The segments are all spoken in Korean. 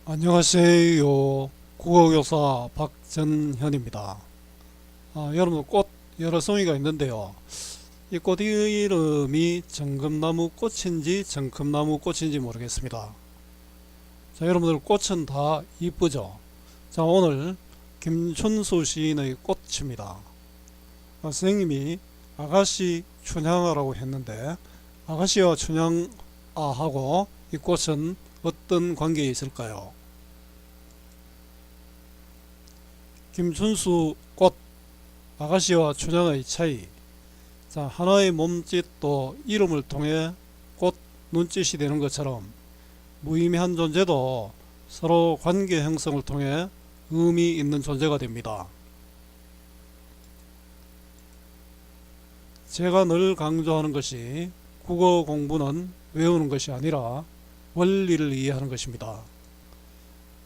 안녕하세요. 국어교사 박전현입니다. 여러분 꽃 여러 송이가 있는데요. 이 꽃 이름이 정금나무 꽃인지 정금나무 꽃인지 모르겠습니다. 자, 여러분들 꽃은 다 이쁘죠? 자, 오늘 김춘수 시인의 꽃입니다. 선생님이 아가씨 춘향아라고 했는데 아가씨와 춘향아하고 이 꽃은 어떤 관계에 있을까요? 김춘수 꽃, 아가씨와 춘향의 차이. 자, 하나의 몸짓도 이름을 통해 꽃 눈짓이 되는 것처럼 무의미한 존재도 서로 관계 형성을 통해 의미 있는 존재가 됩니다. 제가 늘 강조하는 것이 국어 공부는 외우는 것이 아니라 원리를 이해하는 것입니다.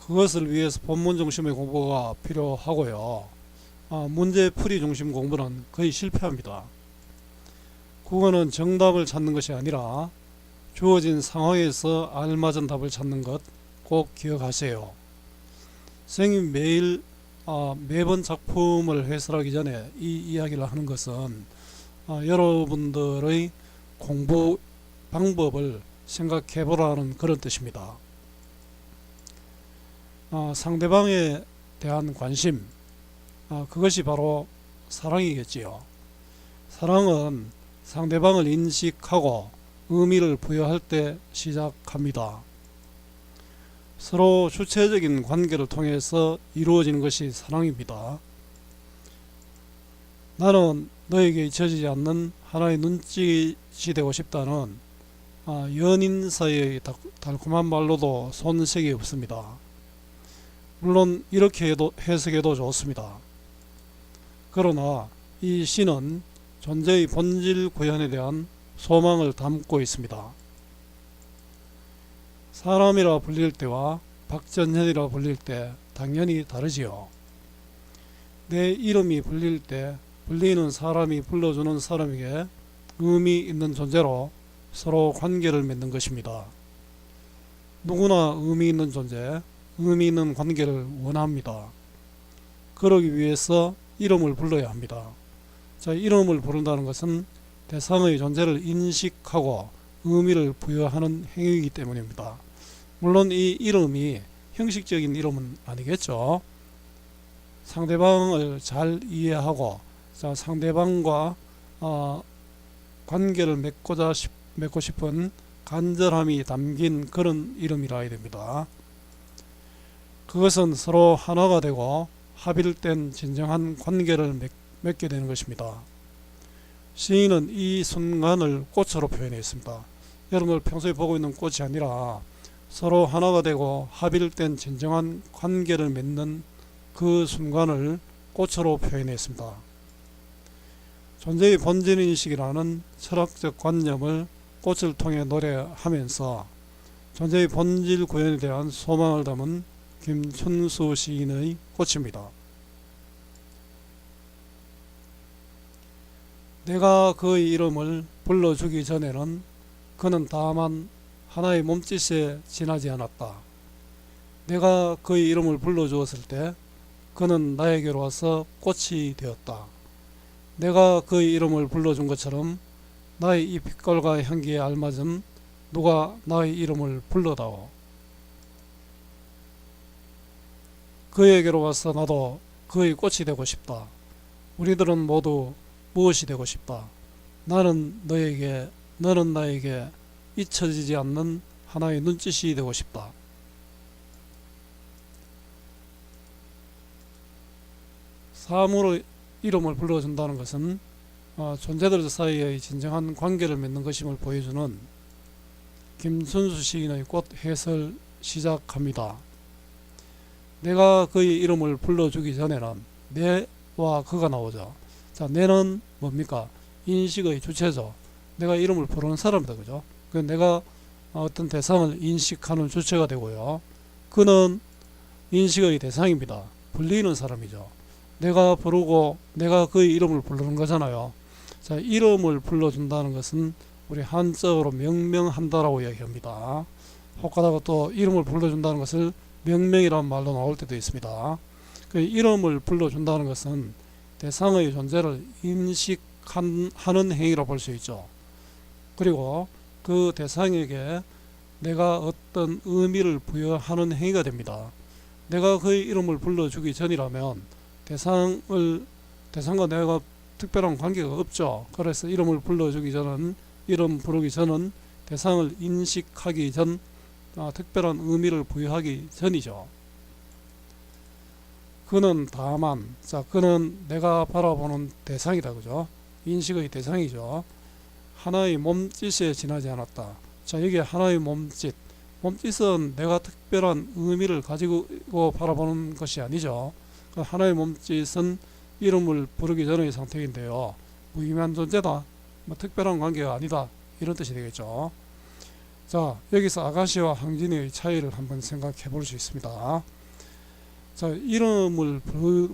그것을 위해서 본문 중심의 공부가 필요하고요. 문제풀이 중심 공부는 거의 실패합니다. 국어는 정답을 찾는 것이 아니라 주어진 상황에서 알맞은 답을 찾는 것 꼭 기억하세요. 선생님 매번 작품을 해설하기 전에 이 이야기를 하는 것은 여러분들의 공부 방법을 생각해 보라는 그런 뜻입니다. 상대방에 대한 관심, 그것이 바로 사랑이겠지요. 사랑은 상대방을 인식하고 의미를 부여할 때 시작합니다. 서로 주체적인 관계를 통해서 이루어지는 것이 사랑입니다. 나는 너에게 잊혀지지 않는 하나의 눈짓이 되고 싶다는 연인 사이의 달콤한 말로도 손색이 없습니다. 물론 이렇게 해석해도 좋습니다. 그러나 이 시는 존재의 본질 구현에 대한 소망을 담고 있습니다. 사람이라 불릴 때와 박전현이라 불릴 때 당연히 다르지요. 내 이름이 불릴 때 불리는 사람이 불러주는 사람에게 의미 있는 존재로 서로 관계를 맺는 것입니다. 누구나 의미 있는 존재, 의미 있는 관계를 원합니다. 그러기 위해서 이름을 불러야 합니다. 자, 이름을 부른다는 것은 대상의 존재를 인식하고 의미를 부여하는 행위이기 때문입니다. 물론 이 이름이 형식적인 이름은 아니겠죠. 상대방을 잘 이해하고 상대방과 관계를 맺고 싶은 간절함이 담긴 그런 이름이라 해야 됩니다. 그것은 서로 하나가 되고 합일된 진정한 관계를 맺게 되는 것입니다. 시인은 이 순간을 꽃으로 표현했습니다. 여러분들 평소에 보고 있는 꽃이 아니라 서로 하나가 되고 합일된 진정한 관계를 맺는 그 순간을 꽃으로 표현했습니다. 존재의 본질인식이라는 철학적 관념을 꽃을 통해 노래하면서 존재의 본질 구현에 대한 소망을 담은 김춘수 시인의 꽃입니다. 내가 그의 이름을 불러주기 전에는 그는 다만 하나의 몸짓에 지나지 않았다. 내가 그의 이름을 불러주었을 때 그는 나에게로 와서 꽃이 되었다. 내가 그의 이름을 불러준 것처럼 나의 이 빛깔과 향기에 알맞은 누가 나의 이름을 불러다오. 그에게로 와서 나도 그의 꽃이 되고 싶다. 우리들은 모두 무엇이 되고 싶다. 나는 너에게, 너는 나에게 잊혀지지 않는 하나의 눈짓이 되고 싶다. 사물의 이름을 불러준다는 것은 존재들 사이의 진정한 관계를 맺는 것임을 보여주는 김춘수 시인의 꽃 해설 시작합니다. 내가 그의 이름을 불러주기 전에는 내와 그가 나오죠. 자, 내는 뭡니까? 인식의 주체죠. 내가 이름을 부르는 사람이다. 그죠? 내가 어떤 대상을 인식하는 주체가 되고요. 그는 인식의 대상입니다. 불리는 사람이죠. 내가 부르고 내가 그의 이름을 부르는 거잖아요. 자, 이름을 불러준다는 것은 우리 한자어로 명명한다라고 이야기합니다. 혹하다가 또 이름을 불러준다는 것을 명명이란 말로 나올 때도 있습니다. 그 이름을 불러준다는 것은 대상의 존재를 인식하는 행위로 볼 수 있죠. 그리고 그 대상에게 내가 어떤 의미를 부여하는 행위가 됩니다. 내가 그의 이름을 불러주기 전이라면 대상과 내가 특별한 관계가 없죠. 그래서 이름을 불러주기 전은, 이름 부르기 전은 대상을 인식하기 전, 특별한 의미를 부여하기 전이죠. 그는 다만, 자, 그는 내가 바라보는 대상이다, 그죠? 인식의 대상이죠. 하나의 몸짓에 지나지 않았다. 자, 여기 하나의 몸짓은 내가 특별한 의미를 가지고 바라보는 것이 아니죠. 그 하나의 몸짓은 이름을 부르기 전의 상태인데요. 무의미한 존재다, 특별한 관계가 아니다, 이런 뜻이 되겠죠. 자, 여기서 아가씨와 황진이의 차이를 한번 생각해 볼 수 있습니다. 자, 이름을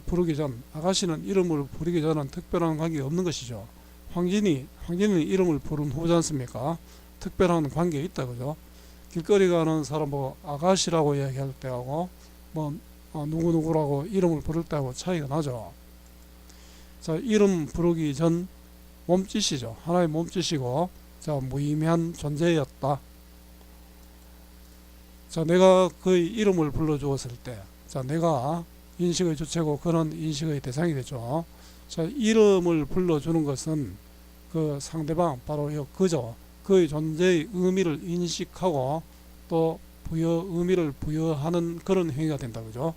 부르기 전, 아가씨는 이름을 부르기 전은 특별한 관계가 없는 것이죠. 황진이는 이름을 부른 후지 않습니까? 특별한 관계가 있다, 그죠? 길거리 가는 사람 보고 아가씨라고 이야기할 때하고 누구누구라고 이름을 부를 때하고 차이가 나죠. 자, 이름 부르기 전 몸짓이죠. 하나의 몸짓이고, 자, 무의미한 존재였다. 자, 내가 그의 이름을 불러주었을 때, 자, 내가 인식의 주체고 그는 인식의 대상이 되죠. 자, 이름을 불러주는 것은 그 상대방, 바로 그죠. 그의 존재의 의미를 인식하고 또 의미를 부여하는 그런 행위가 된다, 그죠.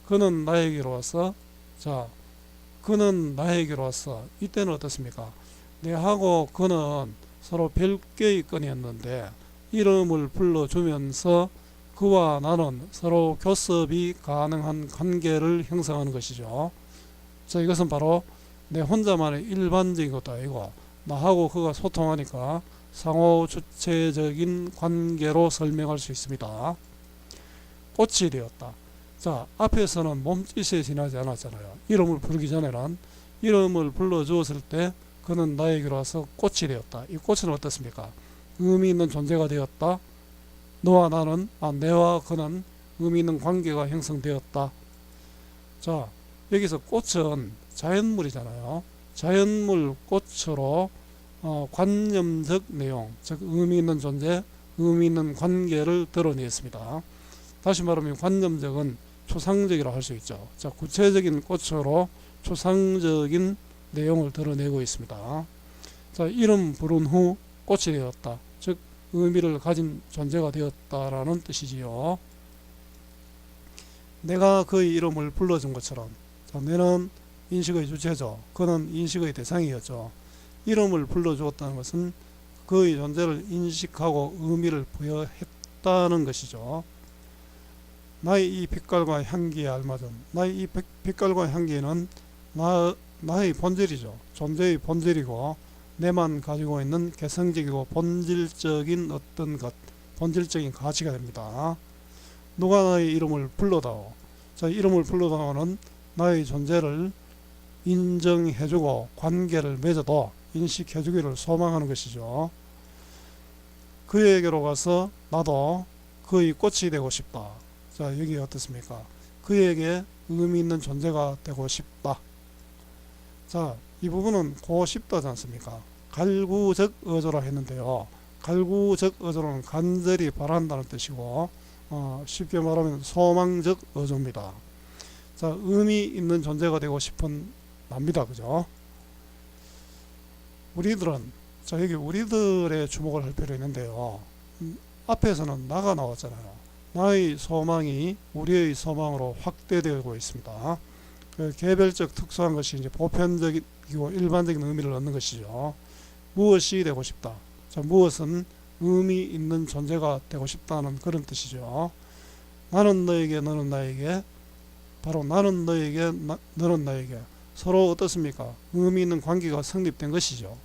그는 나에게로 왔어. 자, 그는 나에게로 왔어. 이때는 어떻습니까? 내하고 그는 서로 별개의 건이었는데 이름을 불러주면서 그와 나는 서로 교섭이 가능한 관계를 형성하는 것이죠. 자, 이것은 바로 내 혼자만의 일반적인 것도 아니고 나하고 그가 소통하니까 상호 주체적인 관계로 설명할 수 있습니다. 꽃이 되었다. 자, 앞에서는 몸짓에 지나지 않았잖아요. 이름을 부르기 전에는 이름을 불러주었을 때 그는 나에게로 와서 꽃이 되었다. 이 꽃은 어떻습니까? 의미 있는 존재가 되었다. 너와 나는, 내와 그는 의미 있는 관계가 형성되었다. 자, 여기서 꽃은 자연물이잖아요. 자연물 꽃으로 관념적 내용, 즉 의미 있는 존재, 의미 있는 관계를 드러냈습니다. 다시 말하면 관념적은 추상적이라고 할 수 있죠. 자, 구체적인 꽃으로 추상적인 내용을 드러내고 있습니다. 자, 이름 부른 후 꽃이 되었다. 즉 의미를 가진 존재가 되었다라는 뜻이지요. 내가 그의 이름을 불러준 것처럼, 자, 내는 인식의 주체죠. 그는 인식의 대상이었죠. 이름을 불러주었다는 것은 그의 존재를 인식하고 의미를 부여했다는 것이죠. 나의 이 빛깔과 향기에 알맞은, 나의 이 빛깔과 향기는 나의 본질이죠. 존재의 본질이고 내만 가지고 있는 개성적이고 본질적인 어떤 것, 본질적인 가치가 됩니다. 누가 나의 이름을 불러다오. 자, 이름을 불러다오는 나의 존재를 인정해주고 관계를 맺어도 인식해주기를 소망하는 것이죠. 그에게로 가서 나도 그의 꽃이 되고 싶다. 자, 여기 어떻습니까? 그에게 의미 있는 존재가 되고 싶다. 자, 이 부분은 고 싶다지 않습니까? 갈구적 어조라 했는데요. 갈구적 어조는 간절히 바란다는 뜻이고, 쉽게 말하면 소망적 어조입니다. 자, 의미 있는 존재가 되고 싶은 납니다, 그죠? 우리들은, 자, 여기 우리들의 주목을 할 필요 있는데요. 앞에서는 나가 나왔잖아요. 나의 소망이 우리의 소망으로 확대되고 있습니다. 그 개별적 특수한 것이 이제 보편적이고 일반적인 의미를 얻는 것이죠. 무엇이 되고 싶다. 자, 무엇은 의미 있는 존재가 되고 싶다는 그런 뜻이죠. 나는 너에게, 너는 나에게, 바로 나는 너에게, 너는 나에게 서로 어떻습니까? 의미 있는 관계가 성립된 것이죠.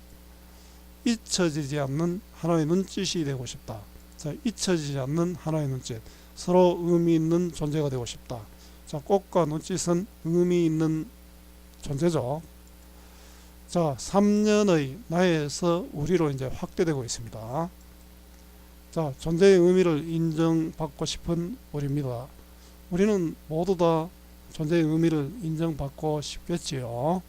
잊혀지지 않는 하나의 눈짓이 되고 싶다. 자, 잊혀지지 않는 하나의 눈짓, 서로 의미 있는 존재가 되고 싶다. 자, 꽃과 눈짓은 의미 있는 존재죠. 자, 3년의 나에서 우리로 이제 확대되고 있습니다. 자, 존재의 의미를 인정받고 싶은 우리입니다. 우리는 모두 다 존재의 의미를 인정받고 싶겠지요.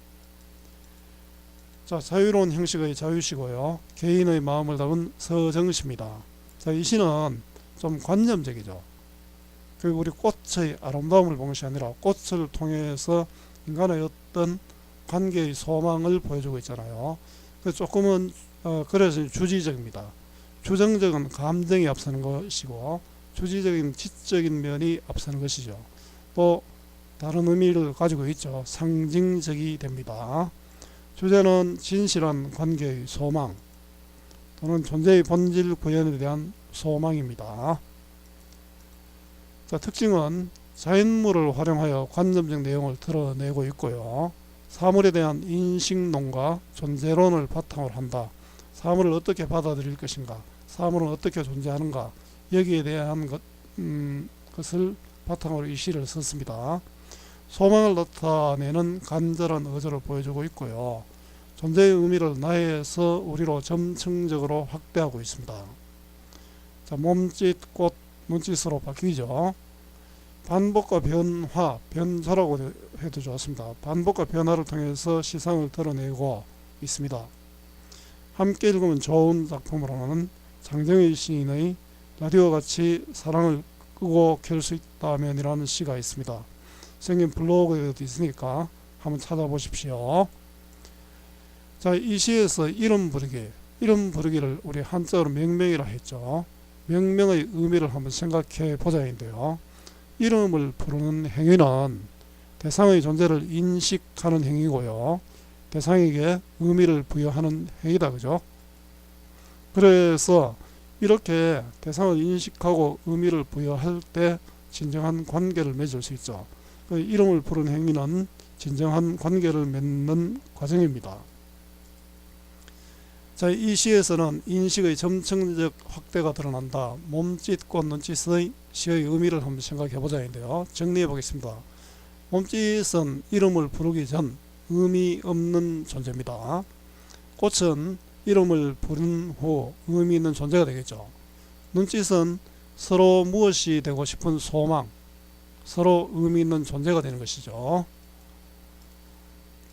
자, 자유로운 형식의 자유시고요. 개인의 마음을 담은 서정시입니다. 자, 이 시는 좀 관념적이죠. 그 우리 꽃의 아름다움을 본 것이 아니라 꽃을 통해서 인간의 어떤 관계의 소망을 보여주고 있잖아요. 조금은 그래서 주지적입니다. 주정적은 감정이 앞서는 것이고 주지적인 지적인 면이 앞서는 것이죠. 또 다른 의미를 가지고 있죠. 상징적이 됩니다. 주제는 진실한 관계의 소망 또는 존재의 본질 구현에 대한 소망입니다. 자, 특징은 자연물을 활용하여 관념적 내용을 드러내고 있고요. 사물에 대한 인식론과 존재론을 바탕으로 한다. 사물을 어떻게 받아들일 것인가, 사물은 어떻게 존재하는가, 여기에 대한 것을 바탕으로 이 시를 썼습니다. 소망을 나타내는 간절한 의지를 보여주고 있고요. 존재의 의미를 나에서 우리로 점층적으로 확대하고 있습니다. 자, 몸짓, 꽃, 눈짓으로 바뀌죠. 반복과 변화, 변화라고 해도 좋습니다. 반복과 변화를 통해서 시상을 드러내고 있습니다. 함께 읽으면 좋은 작품으로는 장정희 시인의 라디오와 같이 사랑을 끄고 켤 수 있다면 이라는 시가 있습니다. 생긴 블로그에도 있으니까 한번 찾아보십시오. 자, 이 시에서 이름 부르기를 우리 한자어로 명명이라 했죠. 명명의 의미를 한번 생각해 보자인데요. 이름을 부르는 행위는 대상의 존재를 인식하는 행위고요. 대상에게 의미를 부여하는 행위다, 그죠? 그래서 이렇게 대상을 인식하고 의미를 부여할 때 진정한 관계를 맺을 수 있죠. 그 이름을 부르는 행위는 진정한 관계를 맺는 과정입니다. 자, 이 시에서는 인식의 점층적 확대가 드러난다. 몸짓과 눈짓의 시의 의미를 한번 생각해 보자인데요. 정리해 보겠습니다. 몸짓은 이름을 부르기 전 의미 없는 존재입니다. 꽃은 이름을 부른 후 의미 있는 존재가 되겠죠. 눈짓은 서로 무엇이 되고 싶은 소망, 서로 의미 있는 존재가 되는 것이죠.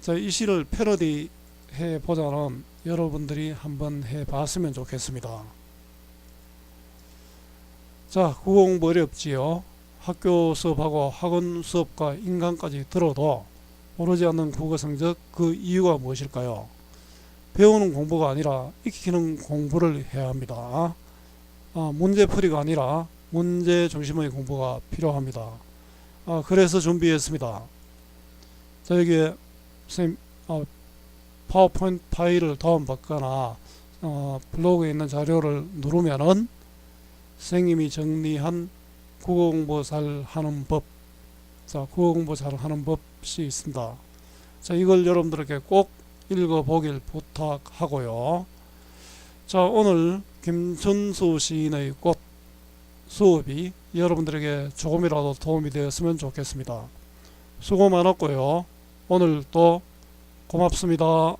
자, 이 시를 패러디 해보자는 여러분들이 한번 해봤으면 좋겠습니다. 자, 국어 공부 어렵지요. 학교 수업하고 학원 수업과 인강까지 들어도 오르지 않는 국어 성적, 그 이유가 무엇일까요? 배우는 공부가 아니라 익히는 공부를 해야 합니다. 문제풀이가 아니라 문제 중심의 공부가 필요합니다. 그래서 준비했습니다. 자, 여기에 선생님 파워포인트 파일을 다운받거나 블로그에 있는 자료를 누르면은 선생님이 정리한 국어 공부 잘 하는 법, 자, 국어 공부 잘 하는 법이 있습니다. 자, 이걸 여러분들에게 꼭 읽어보길 부탁하고요. 자, 오늘 김춘수 시인의 꽃 수업이 여러분들에게 조금이라도 도움이 되었으면 좋겠습니다. 수고 많았고요. 오늘 또 고맙습니다.